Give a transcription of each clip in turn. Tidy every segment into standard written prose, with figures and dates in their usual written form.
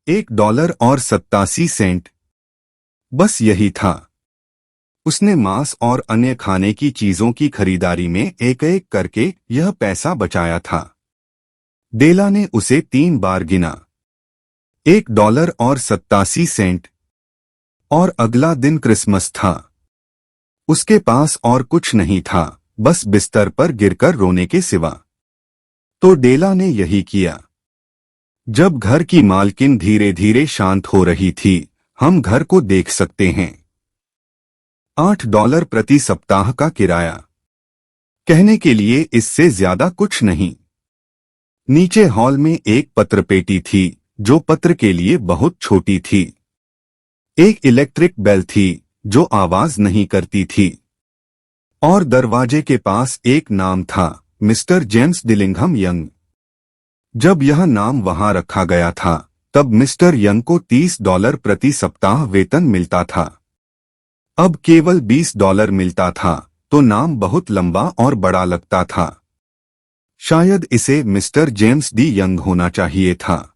$1.87। बस यही था। उसने मांस और अन्य खाने की चीजों की खरीदारी में एक एक करके यह पैसा बचाया था। डेला ने उसे 3 बार गिना। $1.87। और अगला दिन क्रिसमस था। उसके पास और कुछ नहीं था, बस बिस्तर पर गिरकर रोने के सिवा। तो डेला ने यही किया। जब घर की मालकिन धीरे धीरे शांत हो रही थी, हम घर को देख सकते हैं। $8 प्रति सप्ताह का किराया। कहने के लिए इससे ज्यादा कुछ नहीं। नीचे हॉल में एक पत्रपेटी थी, जो पत्र के लिए बहुत छोटी थी। एक इलेक्ट्रिक बेल थी, जो आवाज नहीं करती थी। और दरवाजे के पास एक नाम था, मिस्टर जेम्स डिलिंघम यंग। जब यह नाम वहां रखा गया था, तब मिस्टर यंग को $30 प्रति सप्ताह वेतन मिलता था। अब केवल $20 मिलता था, तो नाम बहुत लंबा और बड़ा लगता था। शायद इसे मिस्टर जेम्स डी यंग होना चाहिए था।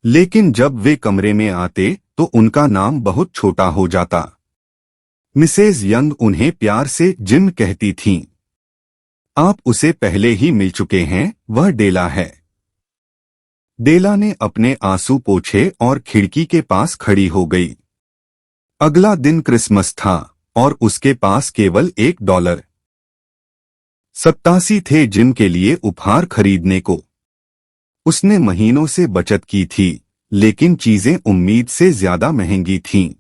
लेकिन जब वे कमरे में आते, तो उनका नाम बहुत छोटा हो जाता। मिसेज यंग उन्हें प्यार से जिम कहती थीं। आप उसे पहले ही मिल चुके हैं, वह डेला है। डेला ने अपने आंसू पोंछे और खिड़की के पास खड़ी हो गई। अगला दिन क्रिसमस था और उसके पास केवल $1.87 थे जिम के लिए उपहार खरीदने को। उसने महीनों से बचत की थी, लेकिन चीजें उम्मीद से ज्यादा महंगी थीं।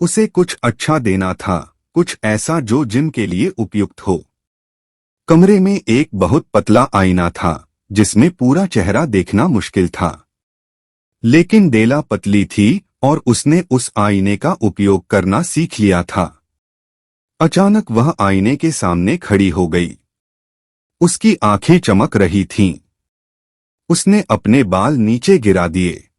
उसे कुछ अच्छा देना था, कुछ ऐसा जो जिम के लिए उपयुक्त हो। कमरे में एक बहुत पतला आईना था, जिसमें पूरा चेहरा देखना मुश्किल था। लेकिन डेला पतली थी और उसने उस आईने का उपयोग करना सीख लिया था। अचानक वह आईने के सामने खड़ी हो गई। उसकी आंखें चमक रही थीं। उसने अपने बाल नीचे गिरा दिए।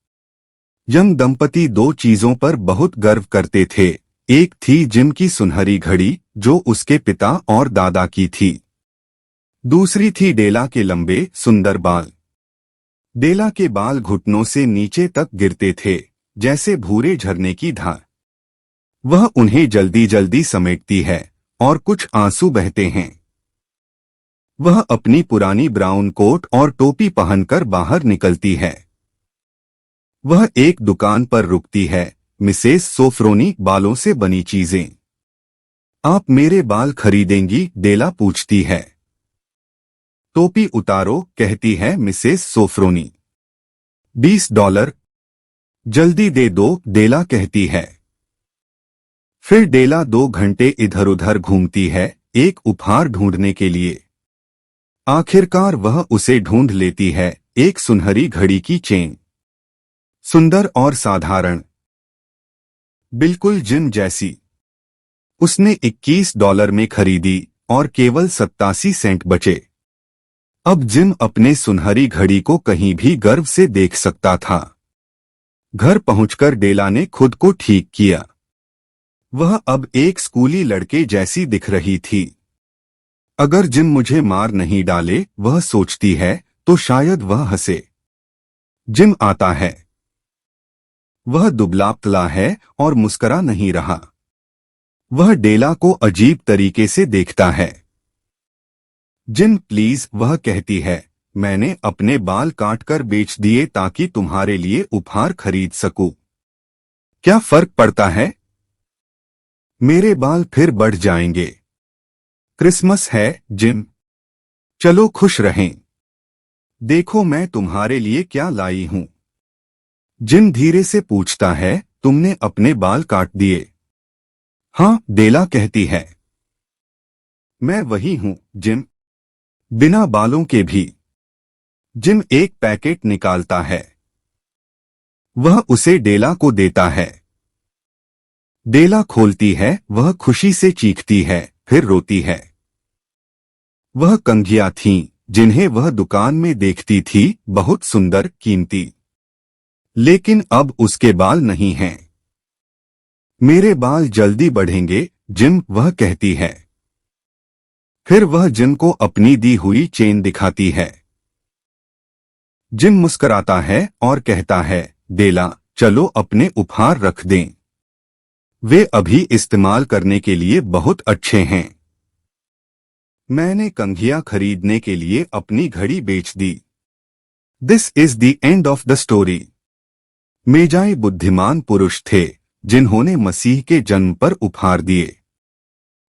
यंग दंपति 2 चीजों पर बहुत गर्व करते थे। एक थी जिम की सुनहरी घड़ी, जो उसके पिता और दादा की थी। दूसरी थी डेला के लंबे सुंदर बाल। डेला के बाल घुटनों से नीचे तक गिरते थे, जैसे भूरे झरने की धार। वह उन्हें जल्दी जल्दी समेटती है और कुछ आंसू बहते हैं। वह अपनी पुरानी ब्राउन कोट और टोपी पहनकर बाहर निकलती है। वह एक दुकान पर रुकती है। मिसेस सोफ्रोनी, बालों से बनी चीजें। आप मेरे बाल खरीदेंगी? डेला पूछती है। टोपी उतारो, कहती है मिसेस सोफ्रोनी। $20। जल्दी दे दो, डेला कहती है। फिर डेला 2 घंटे इधर उधर घूमती है, एक उपहार ढूंढने के लिए। आखिरकार वह उसे ढूंढ लेती है, एक सुनहरी घड़ी की चेन। सुंदर और साधारण, बिल्कुल जिम जैसी। उसने $21 में खरीदी और केवल 87 सेंट बचे। अब जिम अपने सुनहरी घड़ी को कहीं भी गर्व से देख सकता था। घर पहुंचकर डेला ने खुद को ठीक किया। वह अब एक स्कूली लड़के जैसी दिख रही थी। अगर जिम मुझे मार नहीं डाले, वह सोचती है, तो शायद वह हंसे। जिम आता है। वह दुबला पतला है और मुस्करा नहीं रहा। वह डेला को अजीब तरीके से देखता है। जिम प्लीज, वह कहती है, मैंने अपने बाल काटकर बेच दिए ताकि तुम्हारे लिए उपहार खरीद सकूं। क्या फर्क पड़ता है? मेरे बाल फिर बढ़ जाएंगे। क्रिसमस है जिम। चलो खुश रहें। देखो मैं तुम्हारे लिए क्या लाई हूं। जिम धीरे से पूछता है, तुमने अपने बाल काट दिए? हाँ, डेला कहती है। मैं वही हूं जिम, बिना बालों के भी। जिम एक पैकेट निकालता है। वह उसे डेला को देता है। डेला खोलती है, वह खुशी से चीखती है, फिर रोती है। वह कंघियां थीं, जिन्हें वह दुकान में देखती थी, बहुत सुंदर, कीमती। लेकिन अब उसके बाल नहीं हैं। मेरे बाल जल्दी बढ़ेंगे जिम, वह कहती है। फिर वह जिम को अपनी दी हुई चेन दिखाती है। जिम मुस्कुराता है और कहता है, देला, चलो अपने उपहार रख दें। वे अभी इस्तेमाल करने के लिए बहुत अच्छे हैं। मैंने कंघियां खरीदने के लिए अपनी घड़ी बेच दी। This is the end of the story. Magi बुद्धिमान पुरुष थे जिन्होंने मसीह के जन्म पर उपहार दिए।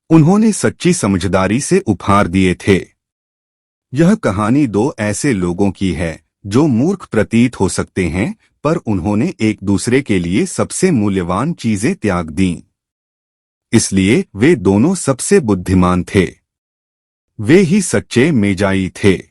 उन्होंने सच्ची समझदारी से उपहार दिए थे। यह कहानी दो ऐसे लोगों की है जो मूर्ख प्रतीत हो सकते हैं, पर उन्होंने एक दूसरे के लिए सबसे मूल्यवान चीजें त्याग दीं। इसलिए वे दोनों सबसे बुद्धिमान थे। वे ही सच्चे मेजाई थे।